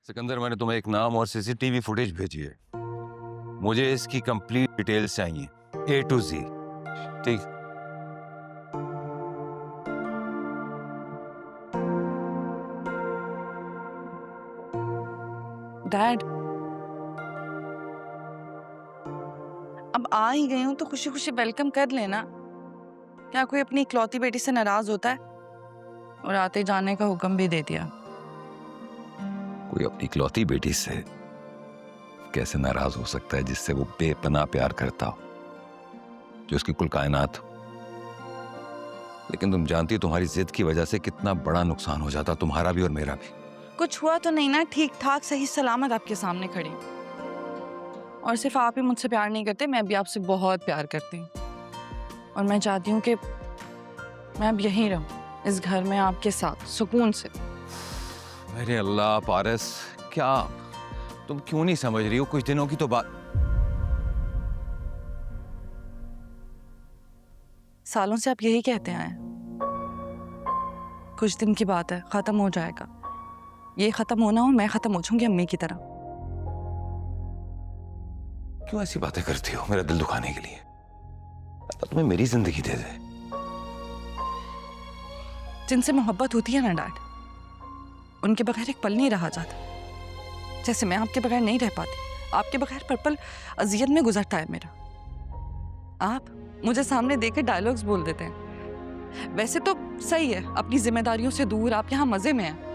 सिकंदर, मैंने तुम्हें एक नाम और सीसीटीवी फुटेज भेजी है। मुझे इसकी कंप्लीट डिटेल्स चाहिए, A to Z। ठीक। डैड, अब आ ही गई हूं तो खुशी खुशी वेलकम कर लेना। क्या कोई अपनी इकलौती बेटी से नाराज होता है? और आते जाने का हुक्म भी दे दिया। कोई अपनी इकलौती बेटी से कैसे नाराज हो सकता है जिससे वो बेपनाह प्यार करता हो, जो उसकी कुल कायनात हो। लेकिन तुम जानती हो तुम्हारी जिद की वजह से कितना बड़ा नुकसान हो जाता, तुम्हारा भी और मेरा भी। कुछ हुआ तो नहीं ना? ठीक ठाक सही सलामत आपके सामने खड़ी। और सिर्फ आप ही मुझसे प्यार नहीं करते, मैं भी आपसे बहुत प्यार करती हूँ। और मैं चाहती हूँ कि मैं अब यहीं रहूं, इस घर में आपके साथ सुकून से। अरे अल्लाह पारस, क्या तुम क्यों नहीं समझ रही हो? कुछ दिनों की तो बात। सालों से आप यही कहते आए हैं, कुछ दिन की बात है, खत्म हो जाएगा। ये खत्म होना हो, मैं खत्म हो जाऊंगी अम्मी की तरह। क्यों ऐसी बातें करती हो मेरा दिल दुखाने के लिए? अल्लाह तुम्हें मेरी जिंदगी दे दे। जिनसे मोहब्बत होती है ना डैड, उनके बगैर एक पल नहीं रहा जाता। जैसे मैं आपके बगैर नहीं रह पाती, आपके बगैर पल पल अजियत में गुजरता है मेरा। आप मुझे सामने देकर डायलॉग्स बोल देते हैं। वैसे तो सही है, अपनी जिम्मेदारियों से दूर आप यहाँ मजे में हैं।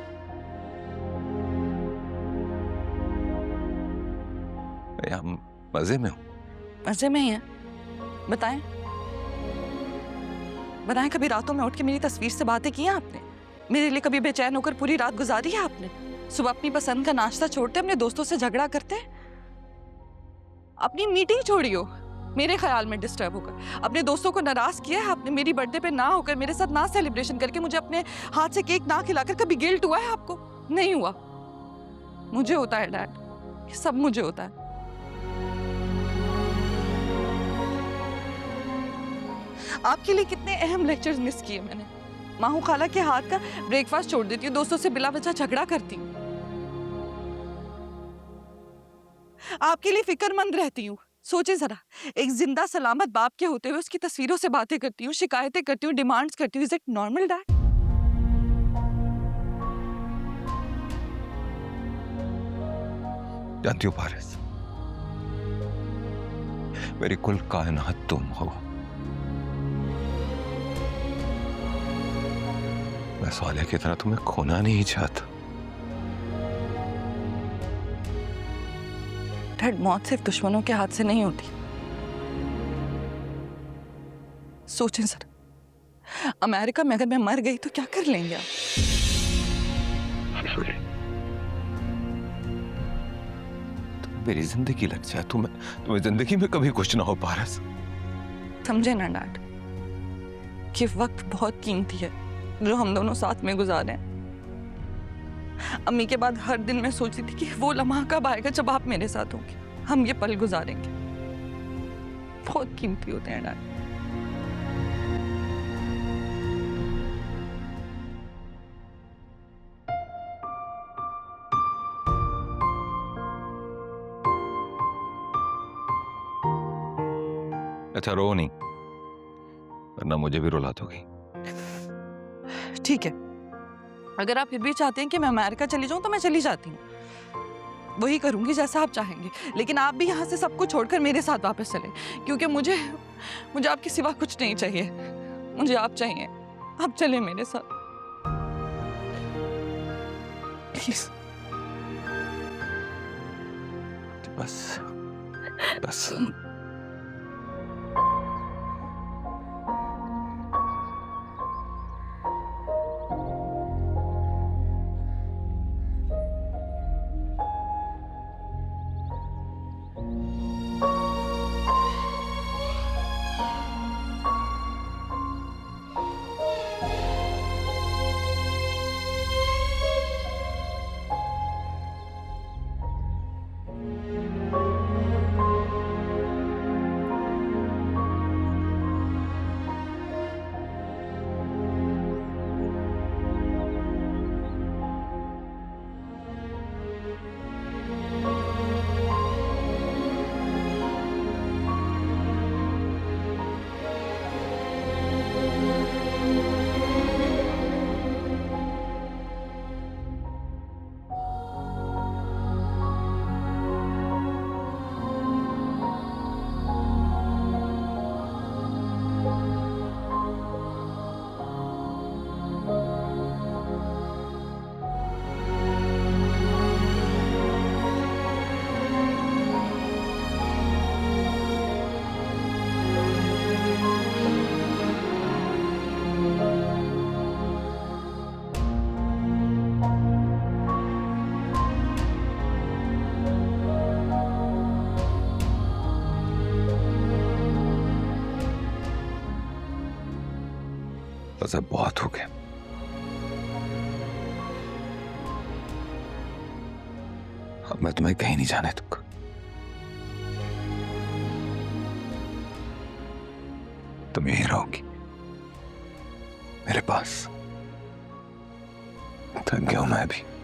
हम मजे में हो? मजे में ही हैं। बताएं बताएं, कभी रातों में उठ के मेरी तस्वीर से बातें की हैं आपने? मेरे लिए कभी बेचैन होकर पूरी रात गुजारी है आपने? सुबह अपनी पसंद का नाश्ता छोड़ते अपने दोस्तों से झगड़ा करते? अपनी मीटिंग छोड़ी हो मेरे ख्याल में डिस्टर्ब होकर, अपने दोस्तों को नाराज किया है आपने? मेरी बर्थडे पे ना होकर, मेरे साथ ना सेलिब्रेशन करके, मुझे अपने हाथ से केक ना खिलाकर कभी गिल्ट हुआ है आपको? नहीं हुआ। मुझे होता है डैड, ये सब मुझे होता है। आपके लिए कितने अहम लेक्चर्स मिस किए मैंने। माहू खाला के हाथ का ब्रेकफास्ट छोड़ देती हूँ, दोस्तों से बिला वजह झगड़ा करती हूँ। आपके लिए फिक्रमंद रहती हूँ। सोचे जरा, एक जिंदा सलामत बाप के होते हुए उसकी तस्वीरों से बातें करती हूँ, शिकायतें करती हूँ, डिमांड्स करती हूँ। Is it normal dad? जानती हो पारस, मेरी कुल कायनात तुम हो। मैं सालिया की तरह तुम्हें खोना नहीं चाहता। डैड, मौत सिर्फ दुश्मनों के हाथ से नहीं होती। सोचें जरा, अमेरिका में अगर मैं मर गई तो क्या कर लेंगे आप? मेरी जिंदगी लग जाए, तुम्हें जिंदगी में कभी कुछ ना हो पारस। समझे ना डैड कि वक्त बहुत कीमती है जो हम दोनों साथ में गुजारे हैं। अम्मी के बाद हर दिन मैं सोचती थी कि वो लम्हा कब आएगा जब आप मेरे साथ होंगे, हम ये पल गुजारेंगे। बहुत कीमती होते हैं डैड। अच्छा रो नहीं, वरना मुझे भी रुला दोगी। ठीक है, अगर आप फिर भी चाहते हैं कि मैं अमेरिका चली जाऊं तो मैं चली जाती हूँ। वही करूंगी जैसा आप चाहेंगे, लेकिन आप भी यहाँ से सब कुछ छोड़कर मेरे साथ वापस चले, क्योंकि मुझे आपके सिवा कुछ नहीं चाहिए। मुझे आप चाहिए। आप चले मेरे साथ प्लीज। बस बस। बस अब बहुत हो गया। अब मैं तुम्हें कहीं नहीं जाने दूंगा। तुम यहीं रहोगी मेरे पास। थक गया हूं मैं भी।